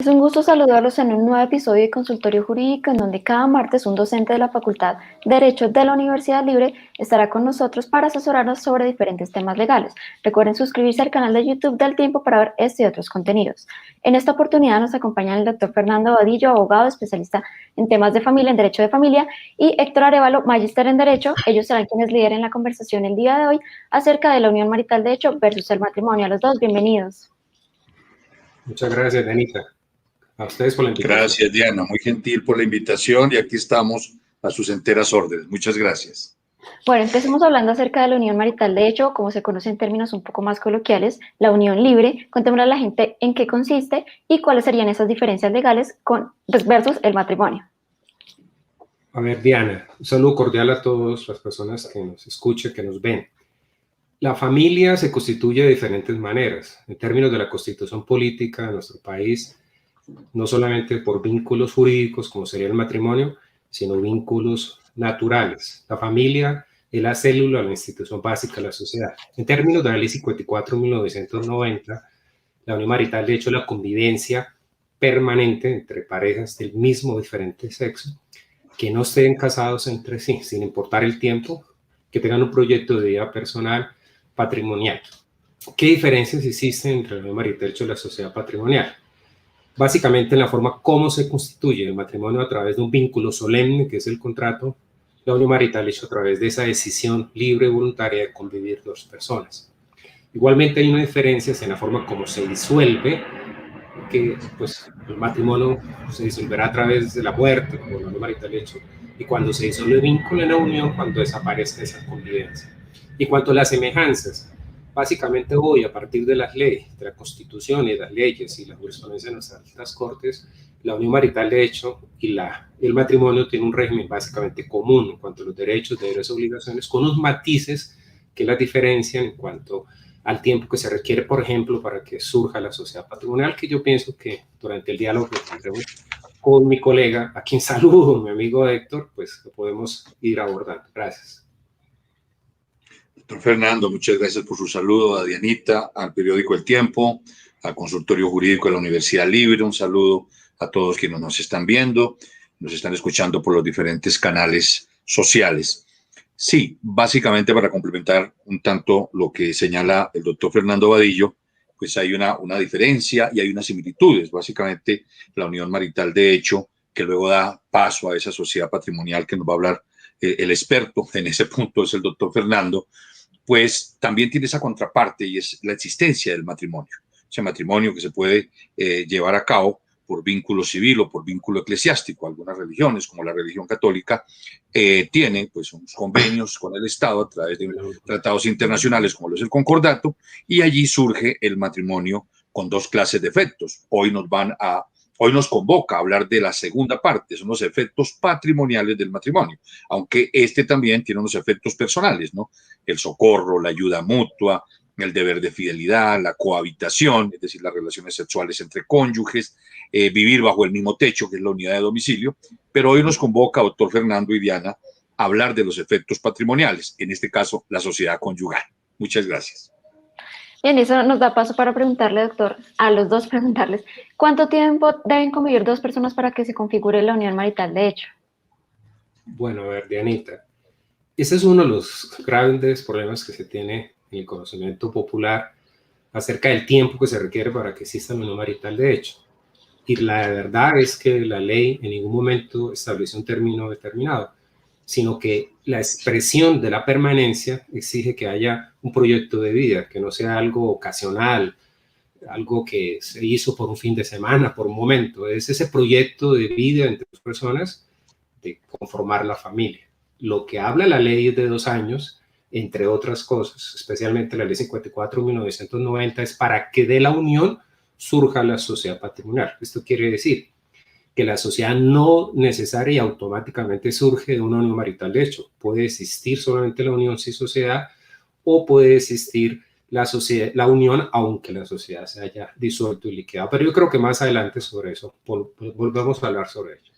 Es un gusto saludarlos en un nuevo episodio de Consultorio Jurídico, en donde cada martes un docente de la Facultad de Derecho de la Universidad Libre estará con nosotros para asesorarnos sobre diferentes temas legales. Recuerden suscribirse al canal de YouTube del Tiempo para ver este y otros contenidos. En esta oportunidad nos acompañan el doctor Fernando Vadillo, abogado especialista en temas de familia, en Derecho de Familia, y Héctor Arévalo, magíster en Derecho. Ellos serán quienes lideren la conversación el día de hoy acerca de la unión marital de hecho versus el matrimonio. A los dos, bienvenidos. Muchas gracias, Anita. A ustedes por la invitación. Gracias, Diana. Muy gentil por la invitación y aquí estamos a sus enteras órdenes. Muchas gracias. Bueno, empecemos hablando acerca de la unión marital de hecho, como se conoce en términos un poco más coloquiales, la unión libre. Contémosle a la gente en qué consiste y cuáles serían esas diferencias legales versus el matrimonio. A ver, Diana, un saludo cordial a todas las personas que nos escuchan, que nos ven. La familia se constituye de diferentes maneras. En términos de la constitución política de nuestro país, no solamente por vínculos jurídicos, como sería el matrimonio, sino vínculos naturales. La familia es la célula, la institución básica de la sociedad. En términos de la Ley 54 de 1990, la unión marital, de hecho, es la convivencia permanente entre parejas del mismo o diferente sexo, que no estén casados entre sí, sin importar el tiempo, que tengan un proyecto de vida personal, patrimonial. ¿Qué diferencias existen entre la unión marital y la sociedad patrimonial? Básicamente en la forma como se constituye el matrimonio a través de un vínculo solemne, que es el contrato, la unión marital hecho a través de esa decisión libre y voluntaria de convivir dos personas. Igualmente hay una diferencia en la forma como se disuelve, que pues el matrimonio se disolverá a través de la muerte, como la unión marital hecho, y cuando se disuelve el vínculo en la unión, cuando desaparezca esa convivencia. Y cuanto a las semejanzas, básicamente hoy, a partir de las leyes, de la Constitución y de las leyes y la jurisprudencia de nuestras altas cortes, la unión marital de hecho y el matrimonio tiene un régimen básicamente común en cuanto a los derechos, deberes y obligaciones, con unos matices que la diferencian en cuanto al tiempo que se requiere, por ejemplo, para que surja la sociedad patrimonial, que yo pienso que durante el diálogo que tendremos con mi colega, a quien saludo, mi amigo Héctor, pues lo podemos ir abordando. Gracias. Doctor Fernando, muchas gracias por su saludo, a Dianita, al periódico El Tiempo, al Consultorio Jurídico de la Universidad Libre. Un saludo a todos quienes nos están viendo, nos están escuchando por los diferentes canales sociales. Sí, básicamente para complementar un tanto lo que señala el doctor Fernando Vadillo, pues hay una diferencia y hay unas similitudes. Básicamente la unión marital de hecho, que luego da paso a esa sociedad patrimonial que nos va a hablar el experto en ese punto, es el doctor Fernando, pues también tiene esa contraparte y es la existencia del matrimonio. Ese matrimonio que se puede llevar a cabo por vínculo civil o por vínculo eclesiástico. Algunas religiones, como la religión católica, tienen pues unos convenios con el Estado a través de tratados internacionales como lo es el concordato, y allí surge el matrimonio con dos clases de efectos. Hoy nos convoca a hablar de la segunda parte, son los efectos patrimoniales del matrimonio, aunque este también tiene unos efectos personales, ¿no? El socorro, la ayuda mutua, el deber de fidelidad, la cohabitación, es decir, las relaciones sexuales entre cónyuges, vivir bajo el mismo techo, que es la unidad de domicilio. Pero hoy nos convoca, doctor Fernando y Diana, a hablar de los efectos patrimoniales, en este caso, la sociedad conyugal. Muchas gracias. Bien, eso nos da paso para preguntarle, doctor, a los dos preguntarles, ¿cuánto tiempo deben convivir dos personas para que se configure la unión marital de hecho? Bueno, a ver, Dianita, ese es uno de los grandes problemas que se tiene en el conocimiento popular acerca del tiempo que se requiere para que exista la unión marital de hecho. Y la verdad es que la ley en ningún momento estableció un término determinado, sino que la expresión de la permanencia exige que haya un proyecto de vida, que no sea algo ocasional, algo que se hizo por un fin de semana, por un momento. Es ese proyecto de vida entre dos personas de conformar la familia. Lo que habla la ley es de 2 años, entre otras cosas, especialmente la ley 54 de 1990, es para que de la unión surja la sociedad patrimonial. Esto quiere decir que la sociedad no necesaria y automáticamente surge de una unión marital de hecho. Puede existir solamente la unión sin sociedad o puede existir la unión aunque la sociedad se haya disuelto y liquidado. Pero yo creo que más adelante sobre eso volvemos a hablar sobre ello.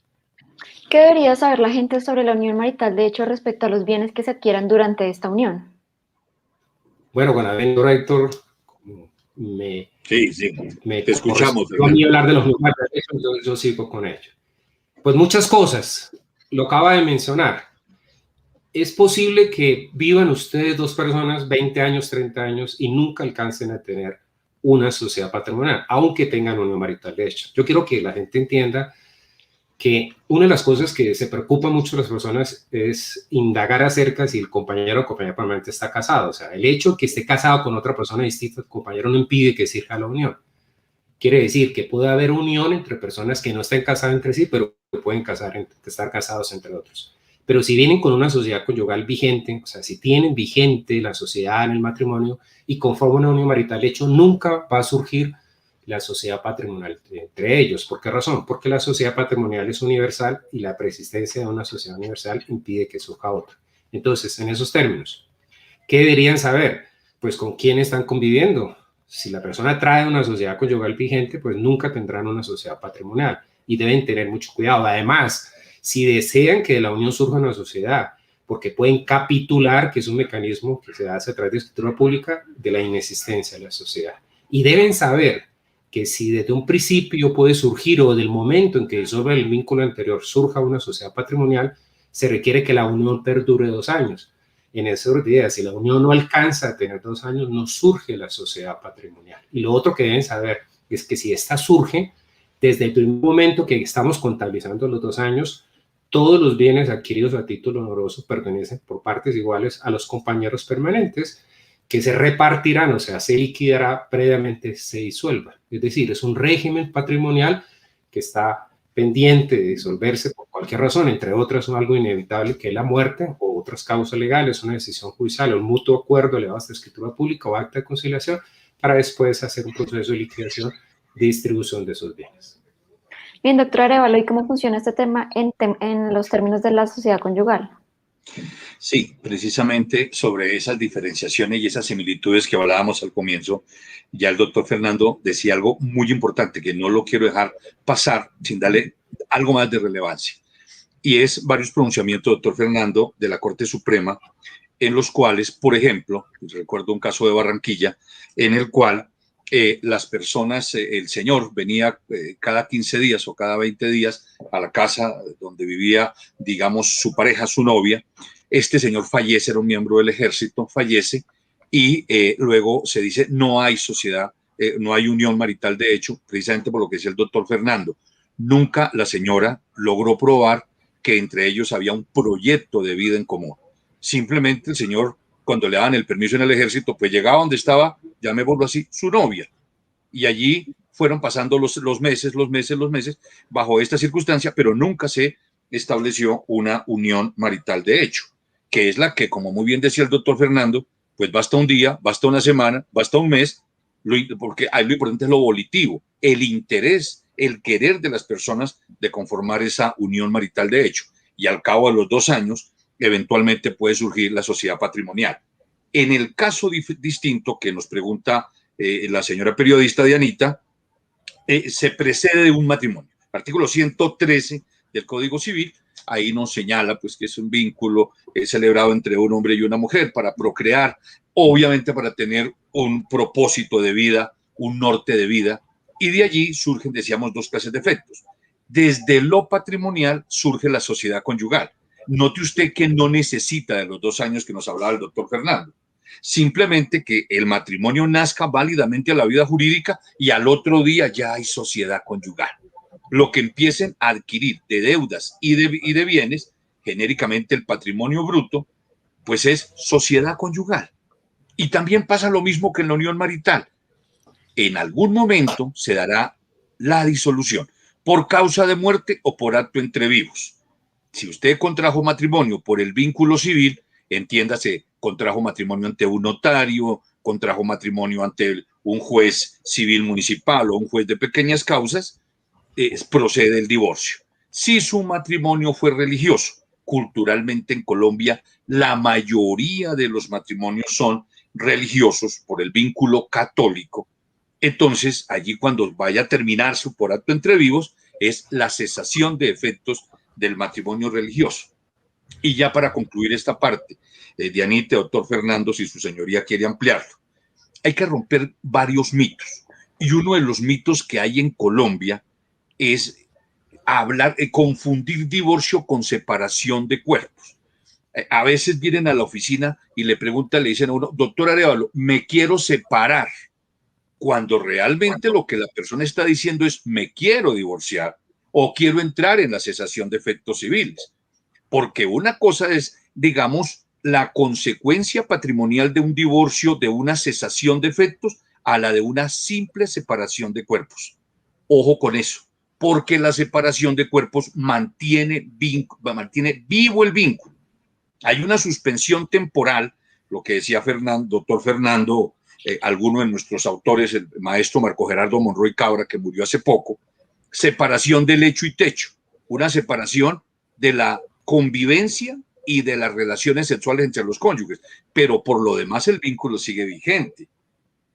¿Qué debería saber la gente sobre la unión marital de hecho respecto a los bienes que se adquieran durante esta unión? Bueno, con Héctor me Sí, sí, Me te escuchamos, correspondió a mí Fernando. hablar de los lugares, yo sigo con ello. Pues muchas cosas, lo acaba de mencionar. Es posible que vivan ustedes dos personas 20 años, 30 años y nunca alcancen a tener una sociedad patrimonial, aunque tengan unión marital de hecho. Yo quiero que la gente entienda que una de las cosas que se preocupa mucho a las personas es indagar acerca si el compañero o compañera permanente está casado. O sea, el hecho de que esté casado con otra persona distinta al compañero no impide que sirva la unión. Quiere decir que puede haber unión entre personas que no estén casadas entre sí, pero que pueden estar casados entre otros. Pero si vienen con una sociedad conyugal vigente, o sea, si tienen vigente la sociedad en el matrimonio y conforman una unión marital, de hecho, nunca va a surgir la sociedad patrimonial entre ellos. ¿Por qué razón? Porque la sociedad patrimonial es universal y la preexistencia de una sociedad universal impide que surja otra. Entonces, en esos términos, ¿qué deberían saber? Pues con quién están conviviendo. Si la persona trae una sociedad conyugal vigente, pues nunca tendrán una sociedad patrimonial y deben tener mucho cuidado. Además, si desean que de la unión surja una sociedad, porque pueden capitular, que es un mecanismo que se hace a través de escritura pública, de la inexistencia de la sociedad. Y deben saber que si desde un principio puede surgir o del momento en que disolva el vínculo anterior surja una sociedad patrimonial, se requiere que la unión perdure 2 años. En ese orden de ideas, si la unión no alcanza a tener 2 años, no surge la sociedad patrimonial. Y lo otro que deben saber es que si esta surge, desde el primer momento que estamos contabilizando los 2 años, todos los bienes adquiridos a título honoroso pertenecen por partes iguales a los compañeros permanentes que se repartirán, o sea, se liquidará previamente se disuelva. Es decir, es un régimen patrimonial que está pendiente de disolverse por cualquier razón, entre otras algo inevitable que es la muerte o otras causas legales, una decisión judicial o un mutuo acuerdo elevado hasta escritura pública o acta de conciliación para después hacer un proceso de liquidación de distribución de esos bienes. Bien, doctora Arevalo, ¿y cómo funciona este tema en los términos de la sociedad conyugal? Sí, precisamente sobre esas diferenciaciones y esas similitudes que hablábamos al comienzo, ya el doctor Fernando decía algo muy importante que no lo quiero dejar pasar sin darle algo más de relevancia. Y es varios pronunciamientos, doctor Fernando, de la Corte Suprema, en los cuales, por ejemplo, recuerdo un caso de Barranquilla, en el cual las personas, el señor venía cada 15 días o cada 20 días a la casa donde vivía, digamos, su pareja, su novia. Este señor fallece, era un miembro del ejército, fallece y luego se dice no hay sociedad, no hay unión marital de hecho, precisamente por lo que decía el doctor Fernando. Nunca la señora logró probar que entre ellos había un proyecto de vida en común. Simplemente el señor, cuando le daban el permiso en el ejército, pues llegaba donde estaba, llamémoslo así, su novia. Y allí fueron pasando los meses, bajo esta circunstancia, pero nunca se estableció una unión marital de hecho, que es la que, como muy bien decía el doctor Fernando, pues basta un día, basta una semana, basta un mes, porque ahí lo importante es lo volitivo, el interés, el querer de las personas de conformar esa unión marital de hecho. Y al cabo de los 2 años, eventualmente puede surgir la sociedad patrimonial. En el caso distinto que nos pregunta la señora periodista Dianita, se precede de un matrimonio. Artículo 113 del Código Civil, ahí nos señala pues, que es un vínculo celebrado entre un hombre y una mujer para procrear, obviamente para tener un propósito de vida, un norte de vida, y de allí surgen, decíamos, 2 clases de efectos. Desde lo patrimonial surge la sociedad conyugal. Note usted que no necesita de los 2 años que nos hablaba el doctor Fernando. Simplemente que el matrimonio nazca válidamente a la vida jurídica y al otro día ya hay sociedad conyugal. Lo que empiecen a adquirir de deudas y de bienes, genéricamente el patrimonio bruto, pues es sociedad conyugal. Y también pasa lo mismo que en la unión marital. En algún momento se dará la disolución por causa de muerte o por acto entre vivos. Si usted contrajo matrimonio por el vínculo civil, entiéndase, contrajo matrimonio ante un notario, contrajo matrimonio ante un juez civil municipal o un juez de pequeñas causas, procede el divorcio. Si su matrimonio fue religioso, culturalmente en Colombia la mayoría de los matrimonios son religiosos por el vínculo católico, entonces allí cuando vaya a terminarse por acto entre vivos es la cesación de efectos del matrimonio religioso. Y ya para concluir esta parte, Dianita, doctor Fernando, si su señoría quiere ampliarlo, hay que romper varios mitos. Y uno de los mitos que hay en Colombia es confundir divorcio con separación de cuerpos. A veces vienen a la oficina y le preguntan, le dicen a uno, doctor Arévalo, me quiero separar, cuando realmente lo que la persona está diciendo es, me quiero divorciar o quiero entrar en la cesación de efectos civiles. Porque una cosa es, digamos, la consecuencia patrimonial de un divorcio, de una cesación de efectos, a la de una simple separación de cuerpos. Ojo con eso, porque la separación de cuerpos mantiene vivo el vínculo. Hay una suspensión temporal, lo que decía doctor Fernando, alguno de nuestros autores, el maestro Marco Gerardo Monroy Cabra, que murió hace poco, separación de lecho y techo, una separación de la convivencia y de las relaciones sexuales entre los cónyuges, pero por lo demás el vínculo sigue vigente.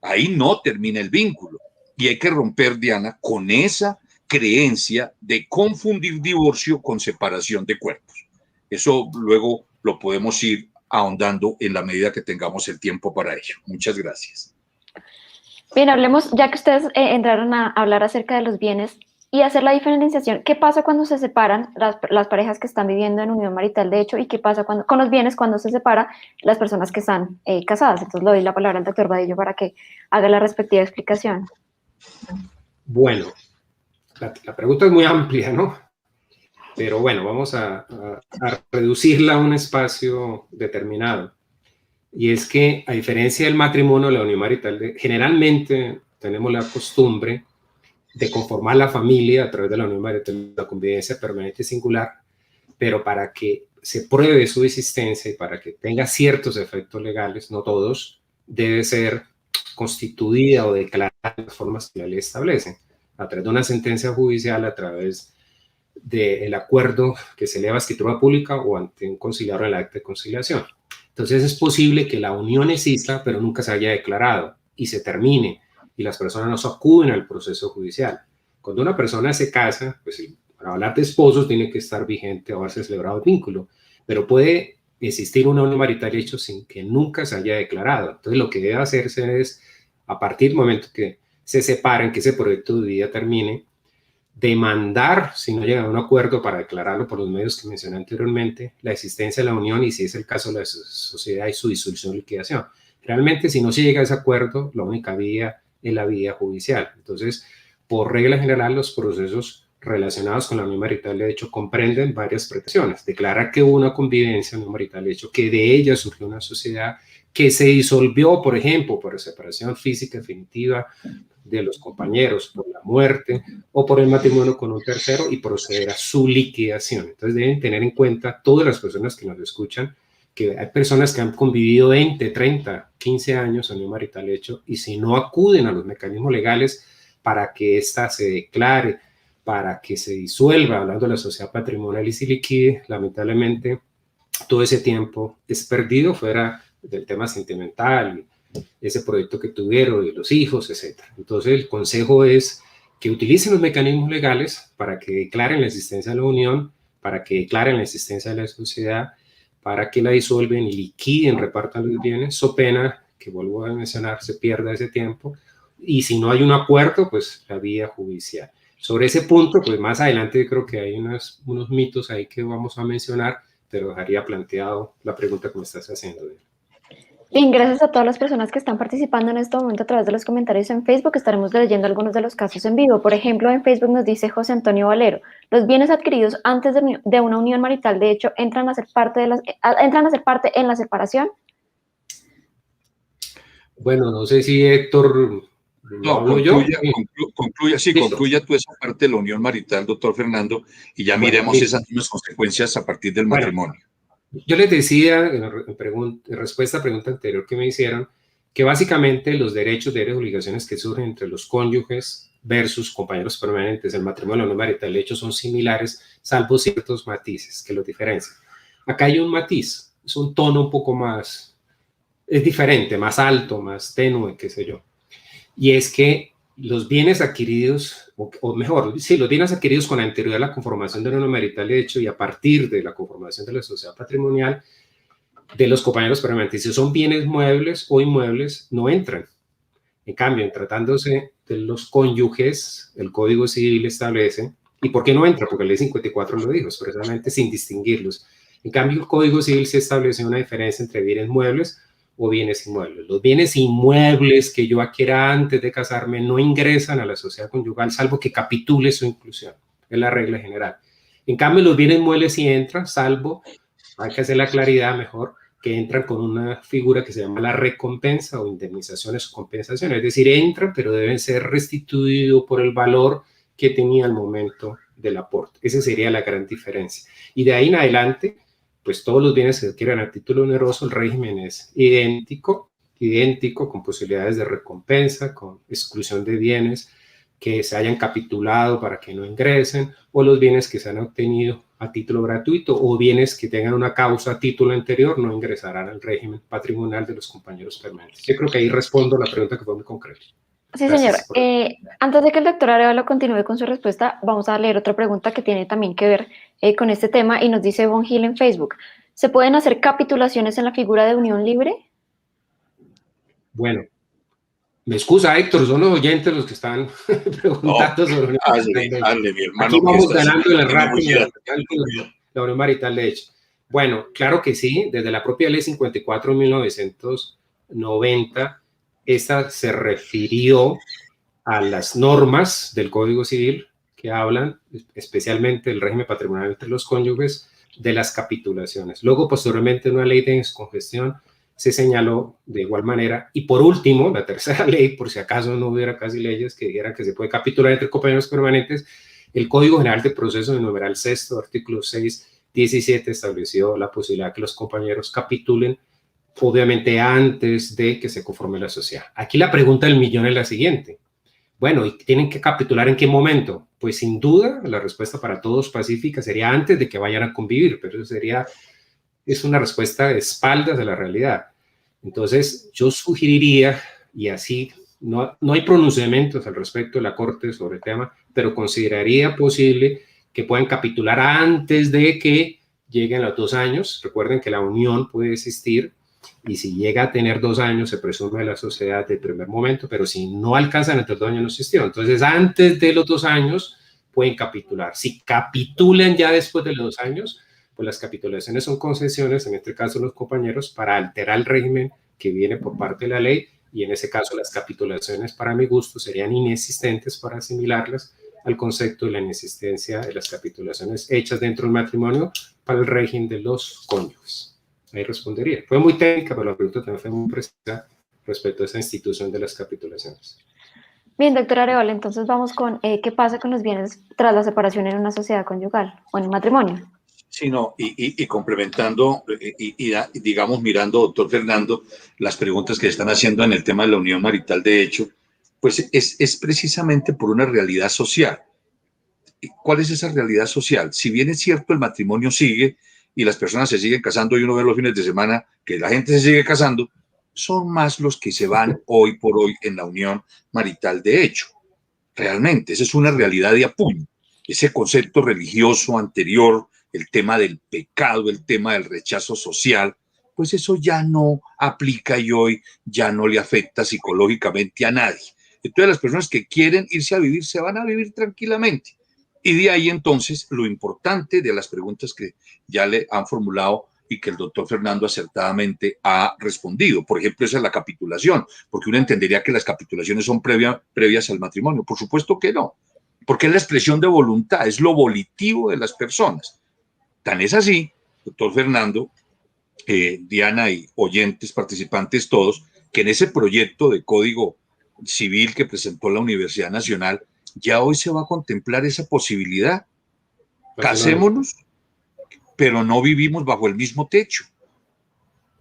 Ahí no termina el vínculo y hay que romper, Diana, con esa creencia de confundir divorcio con separación de cuerpos. Eso luego lo podemos ir ahondando en la medida que tengamos el tiempo para ello. Muchas gracias. Bien, hablemos, ya que ustedes entraron a hablar acerca de los bienes y hacer la diferenciación. ¿Qué pasa cuando se separan las parejas que están viviendo en unión marital de hecho y qué pasa con los bienes cuando se separan las personas que están casadas? Entonces le doy la palabra al doctor Vadillo para que haga la respectiva explicación. Bueno, la pregunta es muy amplia, ¿no? Pero bueno, vamos a reducirla a un espacio determinado. Y es que, a diferencia del matrimonio, la unión marital, generalmente tenemos la costumbre de conformar la familia a través de la unión marital, la convivencia permanente y singular, pero para que se pruebe su existencia y para que tenga ciertos efectos legales, no todos, debe ser constituida o declarada de las formas que la ley establece, a través de una sentencia judicial, a través del acuerdo que se eleva a escritura pública o ante un conciliador en el acta de conciliación. Entonces es posible que la unión exista, pero nunca se haya declarado y se termine y las personas no se acuden al proceso judicial. Cuando una persona se casa, pues para hablar de esposos tiene que estar vigente o haberse celebrado el vínculo, pero puede existir una unión marital hecho sin que nunca se haya declarado. Entonces lo que debe hacerse es, a partir del momento que se separen, que ese proyecto de vida termine, demandar, si no llegan a un acuerdo para declararlo por los medios que mencioné anteriormente, la existencia de la unión y si es el caso la sociedad y su disolución o liquidación. Realmente, si no se llega a ese acuerdo, la única vía es la vía judicial. Entonces, por regla general, los procesos relacionados con la unión marital de hecho comprenden varias pretensiones. Declarar que hubo una convivencia, unión marital de hecho, que de ella surgió una sociedad que se disolvió, por ejemplo, por separación física definitiva de los compañeros, por la muerte o por el matrimonio con un tercero y proceder a su liquidación. Entonces deben tener en cuenta todas las personas que nos escuchan que hay personas que han convivido 20, 30, 15 años en unión marital hecho y si no acuden a los mecanismos legales para que ésta se declare, para que se disuelva, hablando de la sociedad patrimonial y se liquide, lamentablemente todo ese tiempo es perdido fuera del tema sentimental, ese proyecto que tuvieron, de los hijos, etc. Entonces el consejo es que utilicen los mecanismos legales para que declaren la existencia de la unión, para que declaren la existencia de la sociedad, para que la disuelven y liquiden, repartan los bienes, so pena, que vuelvo a mencionar, se pierda ese tiempo, y si no hay un acuerdo, pues la vía judicial. Sobre ese punto, pues más adelante creo que hay unos mitos ahí que vamos a mencionar, pero dejaría planteado la pregunta que me estás haciendo. Bien, gracias a todas las personas que están participando en este momento a través de los comentarios en Facebook. Estaremos leyendo algunos de los casos en vivo. Por ejemplo, en Facebook nos dice José Antonio Valero, los bienes adquiridos antes de una unión marital, de hecho, entran a ser parte en la separación. Bueno, no sé si Héctor... No, concluya tú esa parte de la unión marital, doctor Fernando, y ya miremos esas mismas consecuencias a partir del matrimonio. Yo les decía en respuesta a la pregunta anterior que me hicieron, que básicamente los derechos, deberes y obligaciones que surgen entre los cónyuges versus compañeros permanentes, el matrimonio y la unión marital, de hecho, son similares, salvo ciertos matices que los diferencian. Acá hay un matiz, es un tono un poco más, es diferente, más alto, más tenue, qué sé yo. Y es que los bienes adquiridos, o mejor, sí, los bienes adquiridos con anterioridad a la conformación de la unión marital de hecho y a partir de la conformación de la sociedad patrimonial de los compañeros permanentes, si son bienes muebles o inmuebles, no entran. En cambio, en tratándose de los cónyuges, el Código Civil establece, ¿y por qué no entra? Porque la ley 54 lo dijo, expresamente sin distinguirlos. En cambio, el Código Civil sí establece una diferencia entre bienes muebles o bienes inmuebles. Los bienes inmuebles que yo adquiera antes de casarme no ingresan a la sociedad conyugal, salvo que capitule su inclusión. Es la regla general. En cambio, los bienes muebles sí entran, salvo, hay que hacer la claridad mejor, que entran con una figura que se llama la recompensa o indemnizaciones o compensaciones. Es decir, entran, pero deben ser restituidos por el valor que tenía al momento del aporte. Esa sería la gran diferencia. Y de ahí en adelante, pues todos los bienes que se adquieran a título oneroso, el régimen es idéntico, con posibilidades de recompensa, con exclusión de bienes que se hayan capitulado para que no ingresen, o los bienes que se han obtenido a título gratuito, o bienes que tengan una causa a título anterior, no ingresarán al régimen patrimonial de los compañeros permanentes. Yo creo que ahí respondo la pregunta, que fue muy concreta. Sí, señor. Antes de que el doctor Arevalo continúe con su respuesta, vamos a leer otra pregunta que tiene también que ver con este tema, y nos dice Von Gil en Facebook: ¿se pueden hacer capitulaciones en la figura de unión libre? Bueno, me excusa, Héctor, son los oyentes los que están preguntando sobre unión marital. Mi hermano, aquí vamos ganando en el ranking la unión marital de hecho. Bueno, claro que sí, desde la propia ley 54 de 1990, esta se refirió a las normas del Código Civil que hablan especialmente del régimen patrimonial entre los cónyuges, de las capitulaciones. Luego, posteriormente, una ley de descongestión se señaló de igual manera. Y por último, la tercera ley, por si acaso no hubiera casi leyes que dijeran que se puede capitular entre compañeros permanentes, el Código General de Proceso, de numeral sexto, artículo 617, estableció la posibilidad de que los compañeros capitulen, obviamente antes de que se conforme la sociedad. Aquí la pregunta del millón es la siguiente: bueno, ¿y tienen que capitular en qué momento? Pues sin duda, la respuesta para todos pacífica sería antes de que vayan a convivir, pero eso es una respuesta de espaldas de la realidad. Entonces, yo sugeriría, y así no hay pronunciamientos al respecto de la Corte sobre el tema, pero consideraría posible que puedan capitular antes de que lleguen los 2 años. Recuerden que la unión puede existir, y si llega a tener 2 años se presume la sociedad del primer momento, pero si no alcanzan entre 2 años no existió. Entonces, antes de los 2 años pueden capitular. Si capitulan ya después de los 2 años, pues las capitulaciones son concesiones, en este caso los compañeros, para alterar el régimen que viene por parte de la ley, y en ese caso las capitulaciones, para mi gusto, serían inexistentes para asimilarlas al concepto de la inexistencia de las capitulaciones hechas dentro del matrimonio para el régimen de los cónyuges. Ahí respondería. Fue muy técnica, pero la pregunta también fue muy precisa respecto a esa institución de las capitulaciones. Bien, doctor Arevalo, entonces vamos con qué pasa con los bienes tras la separación en una sociedad conyugal o en un matrimonio. Sí, no, y complementando, digamos, mirando, doctor Fernando, las preguntas que están haciendo en el tema de la unión marital de hecho, pues es precisamente por una realidad social. ¿Cuál es esa realidad social? Si bien es cierto, el matrimonio sigue y las personas se siguen casando, y uno ve los fines de semana que la gente se sigue casando, son más los que se van hoy por hoy en la unión marital de hecho. Realmente, esa es una realidad de apuño. Ese concepto religioso anterior, el tema del pecado, el tema del rechazo social, pues eso ya no aplica y hoy ya no le afecta psicológicamente a nadie. Entonces las personas que quieren irse a vivir se van a vivir tranquilamente. Y de ahí entonces lo importante de las preguntas que ya le han formulado y que el doctor Fernando acertadamente ha respondido. Por ejemplo, esa es la capitulación, porque uno entendería que las capitulaciones son previas al matrimonio. Por supuesto que no, porque es la expresión de voluntad, es lo volitivo de las personas. Tan es así, doctor Fernando, Diana y oyentes, participantes todos, que en ese proyecto de Código Civil que presentó la Universidad Nacional, ya hoy se va a contemplar esa posibilidad. Casémonos, pero no vivimos bajo el mismo techo.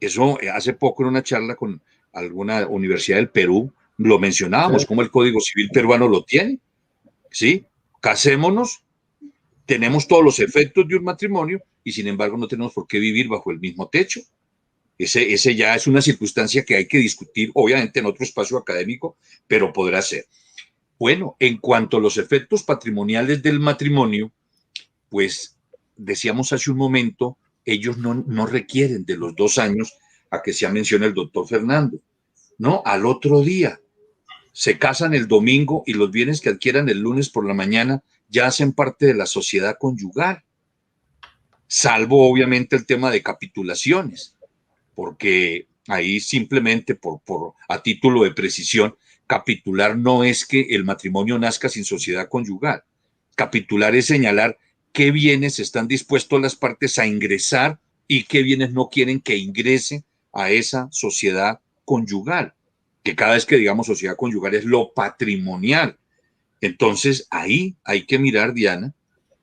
Eso hace poco en una charla con alguna universidad del Perú lo mencionábamos, como el Código Civil peruano lo tiene. ¿Sí? Casémonos, tenemos todos los efectos de un matrimonio y sin embargo no tenemos por qué vivir bajo el mismo techo. Ese ya es una circunstancia que hay que discutir, obviamente en otro espacio académico, pero podrá ser. Bueno, en cuanto a los efectos patrimoniales del matrimonio, pues decíamos hace un momento, ellos no requieren de los 2 años a que se menciona el doctor Fernando, ¿no? Al otro día, se casan el domingo y los bienes que adquieran el lunes por la mañana ya hacen parte de la sociedad conyugal, salvo obviamente el tema de capitulaciones, porque ahí simplemente a título de precisión, capitular no es que el matrimonio nazca sin sociedad conyugal. Capitular es señalar qué bienes están dispuestos las partes a ingresar y qué bienes no quieren que ingrese a esa sociedad conyugal, que cada vez que digamos sociedad conyugal es lo patrimonial. Entonces ahí hay que mirar, Diana,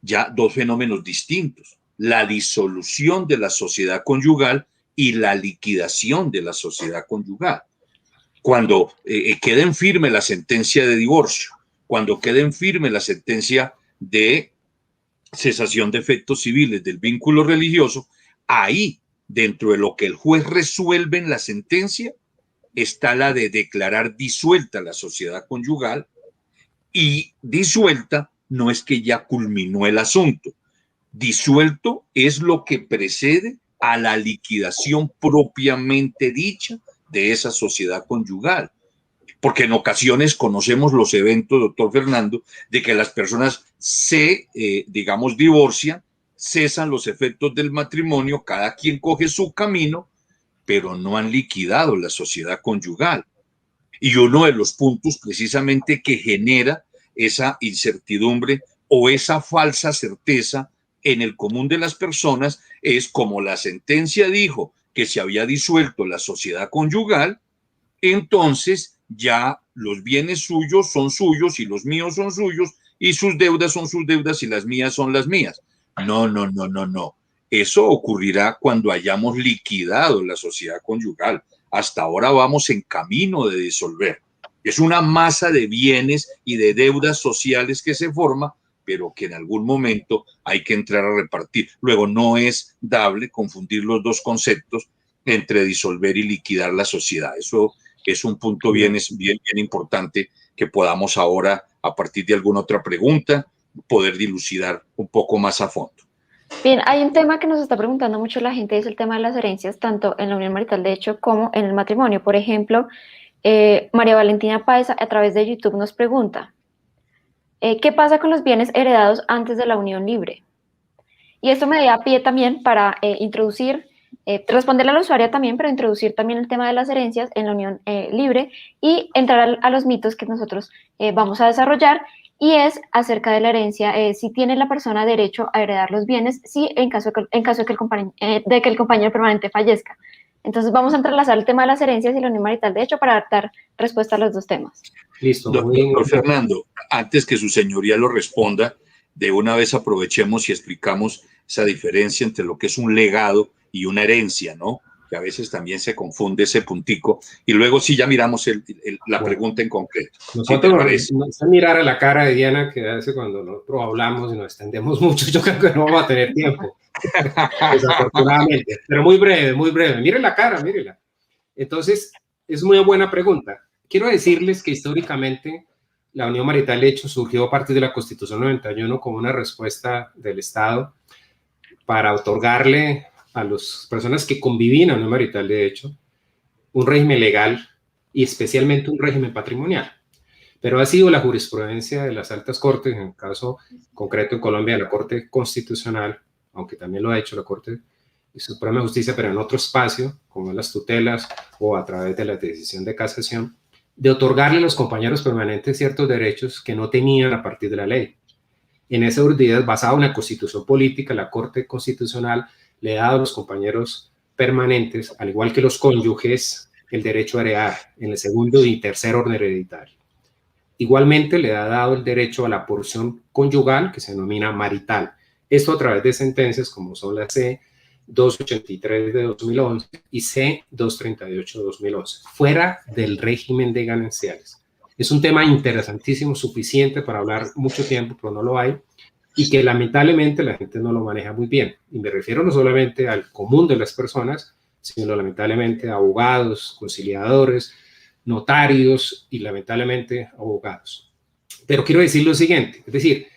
ya dos fenómenos distintos: la disolución de la sociedad conyugal y la liquidación de la sociedad conyugal. Cuando quede en firme la sentencia de divorcio, cuando quede en firme la sentencia de cesación de efectos civiles del vínculo religioso, ahí, dentro de lo que el juez resuelve en la sentencia, está la de declarar disuelta la sociedad conyugal, y disuelta no es que ya culminó el asunto. Disuelto es lo que precede a la liquidación propiamente dicha de esa sociedad conyugal. Porque en ocasiones conocemos los eventos, doctor Fernando, de que las personas se, divorcian, cesan los efectos del matrimonio, cada quien coge su camino, pero no han liquidado la sociedad conyugal. Y uno de los puntos precisamente que genera esa incertidumbre o esa falsa certeza en el común de las personas es, como la sentencia dijo que se había disuelto la sociedad conyugal, entonces ya los bienes suyos son suyos y los míos son suyos y sus deudas son sus deudas y las mías son las mías. No. Eso ocurrirá cuando hayamos liquidado la sociedad conyugal. Hasta ahora vamos en camino de disolver. Es una masa de bienes y de deudas sociales que se forma, pero que en algún momento hay que entrar a repartir. Luego, no es dable confundir los dos conceptos entre disolver y liquidar la sociedad. Eso es un punto bien importante que podamos ahora, a partir de alguna otra pregunta, poder dilucidar un poco más a fondo. Bien, hay un tema que nos está preguntando mucho la gente, es el tema de las herencias, tanto en la unión marital de hecho como en el matrimonio. Por ejemplo, María Valentina Páez a través de YouTube nos pregunta, ¿qué pasa con los bienes heredados antes de la unión libre? Y esto me da pie también para responderle a la usuaria también, pero introducir también el tema de las herencias en la unión libre y entrar a los mitos que nosotros vamos a desarrollar, y es acerca de la herencia, si tiene la persona derecho a heredar los bienes, si en caso de que el compañero permanente fallezca. Entonces vamos a entrelazar el tema de las herencias y la unión marital de hecho para dar respuesta a los dos temas. Listo. Doctor Fernando, antes que su señoría lo responda, de una vez aprovechemos y explicamos esa diferencia entre lo que es un legado y una herencia, ¿no? Que a veces también se confunde ese puntico. Y luego sí ya miramos la pregunta en concreto. Nosotros nos mirar a la cara de Diana, que hace cuando nosotros hablamos y nos extendemos mucho, yo creo que no vamos a tener tiempo. Desafortunadamente. Pero muy breve, muy breve. Mire la cara, mírela. Entonces, es muy buena pregunta. Quiero decirles que históricamente la unión marital de hecho surgió a partir de la Constitución 91 como una respuesta del Estado para otorgarle a las personas que convivían en la unión marital de hecho un régimen legal y especialmente un régimen patrimonial. Pero ha sido la jurisprudencia de las altas cortes, en el caso concreto en Colombia, la Corte Constitucional, aunque también lo ha hecho la Corte Suprema de Justicia, pero en otro espacio, como las tutelas o a través de la decisión de casación, de otorgarle a los compañeros permanentes ciertos derechos que no tenían a partir de la ley. En esa urdidez, basada en la Constitución política, la Corte Constitucional le ha dado a los compañeros permanentes, al igual que los cónyuges, el derecho a heredar en el segundo y tercer orden hereditario. Igualmente le ha dado el derecho a la porción conyugal, que se denomina marital. Esto a través de sentencias como son la C-283 de 2011 y C-238 de 2011, fuera del régimen de gananciales. Es un tema interesantísimo, suficiente para hablar mucho tiempo, pero no lo hay, y que lamentablemente la gente no lo maneja muy bien. Y me refiero no solamente al común de las personas, sino lamentablemente a abogados, conciliadores, notarios y lamentablemente abogados. Pero quiero decir lo siguiente, es decir,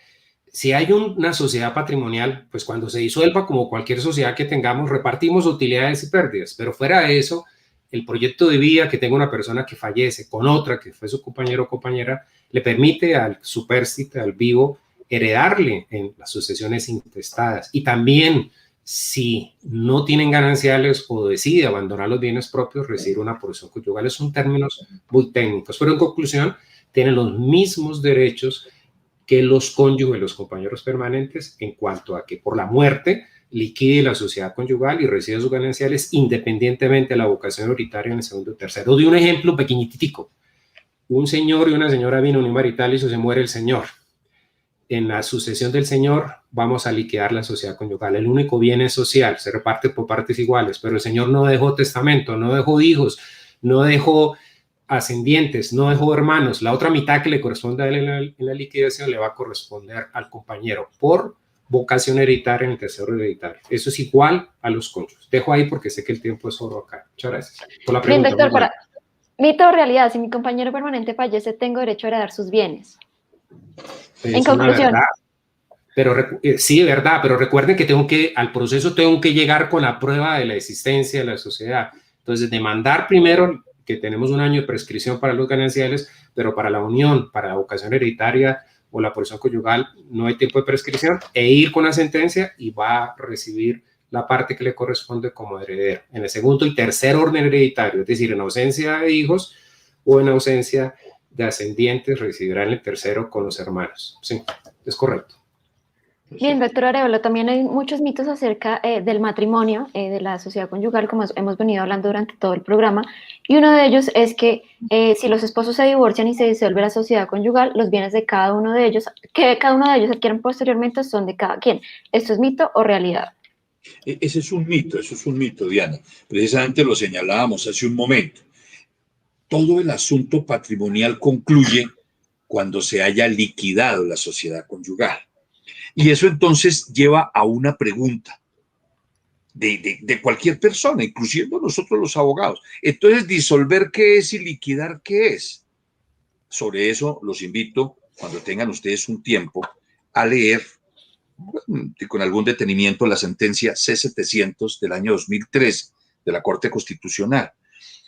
si hay una sociedad patrimonial, pues cuando se disuelva, como cualquier sociedad que tengamos, repartimos utilidades y pérdidas, pero fuera de eso, el proyecto de vida que tenga una persona que fallece con otra que fue su compañero o compañera, le permite al supérstite, al vivo, heredarle en las sucesiones intestadas. Y también, si no tienen gananciales o decide abandonar los bienes propios, recibir una porción conyugal. Son términos muy técnicos, pero en conclusión, tienen los mismos derechos que los cónyuges, los compañeros permanentes, en cuanto a que por la muerte liquide la sociedad conyugal y reciba sus gananciales independientemente de la vocación hereditaria en el segundo o tercero. Doy un ejemplo pequeñitico. Un señor y una señora viene unión marital y se muere el señor. En la sucesión del señor vamos a liquidar la sociedad conyugal. El único bien es social, se reparte por partes iguales, pero el señor no dejó testamento, no dejó hijos, no dejó ascendientes, no dejó hermanos. La otra mitad que le corresponde a él en la liquidación le va a corresponder al compañero por vocación hereditaria en el tercero hereditario. Eso es igual a los cónyuges. Dejo ahí porque sé que el tiempo es oro acá. Muchas gracias por la pregunta. Bien, doctor, para mito o realidad, si mi compañero permanente fallece, tengo derecho a heredar sus bienes. En conclusión. Verdad, pero sí, verdad, pero recuerden que al proceso tengo que llegar con la prueba de la existencia de la sociedad. Entonces, demandar primero que tenemos un año de prescripción para los gananciales, pero para la unión, para la vocación hereditaria o la porción conyugal no hay tiempo de prescripción, e ir con la sentencia y va a recibir la parte que le corresponde como heredero. En el segundo y tercer orden hereditario, es decir, en ausencia de hijos o en ausencia de ascendientes, recibirá en el tercero con los hermanos. Sí, es correcto. Bien, doctor Arevalo, también hay muchos mitos acerca del matrimonio, de la sociedad conyugal, como hemos venido hablando durante todo el programa, y uno de ellos es que si los esposos se divorcian y se disuelve la sociedad conyugal, los bienes de cada uno de ellos, que cada uno de ellos adquieran posteriormente, son de cada quien. ¿Esto es mito o realidad? Ese es un mito, eso es un mito, Diana. Precisamente lo señalábamos hace un momento. Todo el asunto patrimonial concluye cuando se haya liquidado la sociedad conyugal. Y eso entonces lleva a una pregunta de cualquier persona, inclusive nosotros los abogados. Entonces, ¿disolver qué es y liquidar qué es? Sobre eso los invito, cuando tengan ustedes un tiempo, a leer con algún detenimiento la sentencia C-700 del año 2003 de la Corte Constitucional.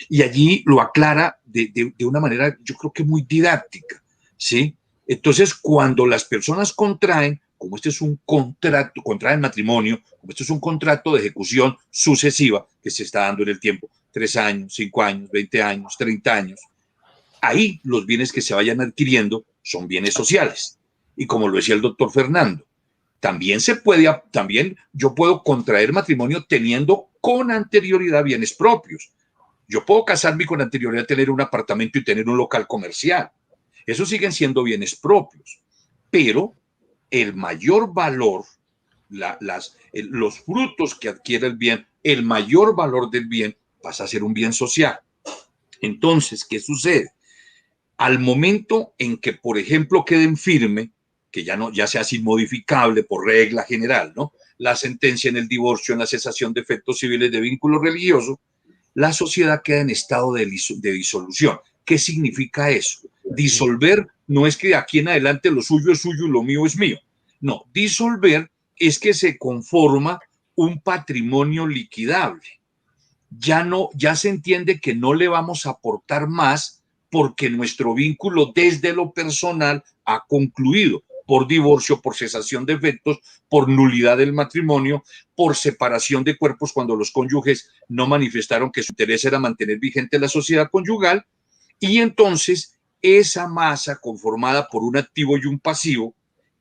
Y allí lo aclara de una manera, yo creo que muy didáctica, ¿sí? Entonces, cuando las personas contraen, como este es un contrato, contraen matrimonio, como este es un contrato de ejecución sucesiva que se está dando en el tiempo, 3 años, 5 años, 20 años, 30 años, ahí los bienes que se vayan adquiriendo son bienes sociales. Y como lo decía el doctor Fernando, también yo puedo contraer matrimonio teniendo con anterioridad bienes propios. Yo puedo casarme con anterioridad, tener un apartamento y tener un local comercial. Esos siguen siendo bienes propios, pero el mayor valor, los frutos que adquiere el bien, el mayor valor del bien pasa a ser un bien social. Entonces, ¿qué sucede? Al momento en que, por ejemplo, queden firme, que ya sea inmodificable por regla general, ¿no? La sentencia en el divorcio, en la cesación de efectos civiles de vínculo religioso, la sociedad queda en estado de disolución. ¿Qué significa eso? Disolver no es que de aquí en adelante lo suyo es suyo y lo mío es mío. No, disolver es que se conforma un patrimonio liquidable. Ya se entiende que no le vamos a aportar más porque nuestro vínculo desde lo personal ha concluido por divorcio, por cesación de efectos, por nulidad del matrimonio, por separación de cuerpos cuando los cónyuges no manifestaron que su interés era mantener vigente la sociedad conyugal, y entonces esa masa conformada por un activo y un pasivo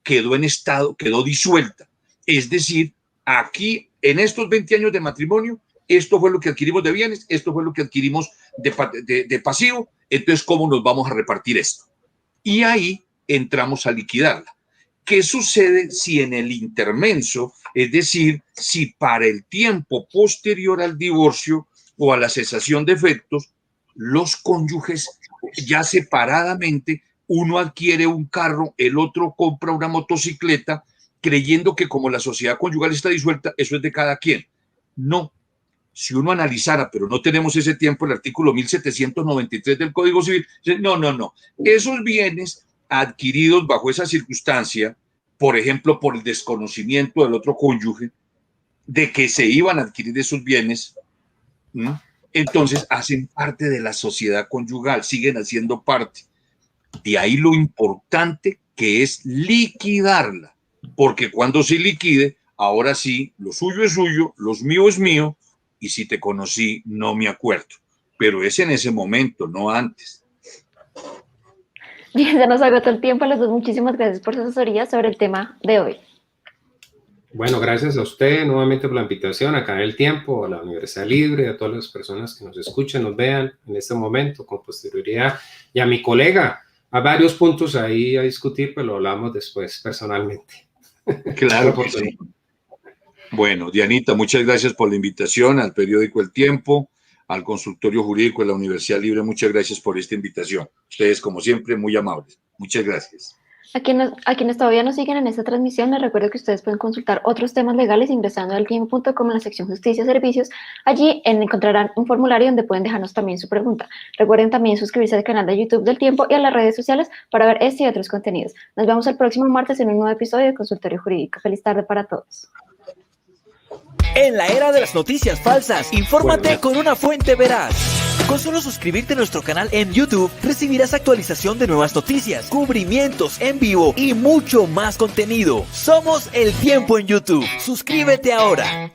quedó disuelta. Es decir, aquí en estos 20 años de matrimonio, esto fue lo que adquirimos de bienes, esto fue lo que adquirimos de pasivo, entonces ¿cómo nos vamos a repartir esto? Y ahí entramos a liquidarla. ¿Qué sucede si en el intermenso, es decir, si para el tiempo posterior al divorcio o a la cesación de efectos, los cónyuges ya separadamente, uno adquiere un carro, el otro compra una motocicleta, creyendo que como la sociedad conyugal está disuelta, eso es de cada quien? No. Si uno analizara, pero no tenemos ese tiempo, el artículo 1793 del Código Civil, no. Esos bienes adquiridos bajo esa circunstancia, por ejemplo, por el desconocimiento del otro cónyuge de que se iban a adquirir esos bienes, ¿no? entonces hacen parte de la sociedad conyugal, siguen haciendo parte. De ahí lo importante que es liquidarla, porque cuando se liquide, ahora sí, lo suyo es suyo, lo mío es mío, y si te conocí, no me acuerdo. Pero es en ese momento, no antes. Bien, se nos agotó el tiempo. Los dos, muchísimas gracias por su asesoría sobre el tema de hoy. Bueno, gracias a usted nuevamente por la invitación a Canal El Tiempo, a la Universidad Libre, a todas las personas que nos escuchan, nos vean en este momento con posterioridad, y a mi colega. Hay varios puntos ahí a discutir, pero lo hablamos después personalmente. Claro que sí. Bueno, Dianita, muchas gracias por la invitación al periódico El Tiempo, al consultorio jurídico de la Universidad Libre. Muchas gracias por esta invitación. Ustedes, como siempre, muy amables. Muchas gracias. A quienes todavía nos siguen en esta transmisión, les recuerdo que ustedes pueden consultar otros temas legales ingresando al tiempo.com en la sección Justicia y Servicios. Allí encontrarán un formulario donde pueden dejarnos también su pregunta. Recuerden también suscribirse al canal de YouTube del Tiempo y a las redes sociales para ver este y otros contenidos. Nos vemos el próximo martes en un nuevo episodio de Consultorio Jurídico. Feliz tarde para todos. En la era de las noticias falsas, infórmate con una fuente veraz. Con solo suscribirte a nuestro canal en YouTube, recibirás actualización de nuevas noticias, cubrimientos en vivo y mucho más contenido. Somos El Tiempo en YouTube. Suscríbete ahora.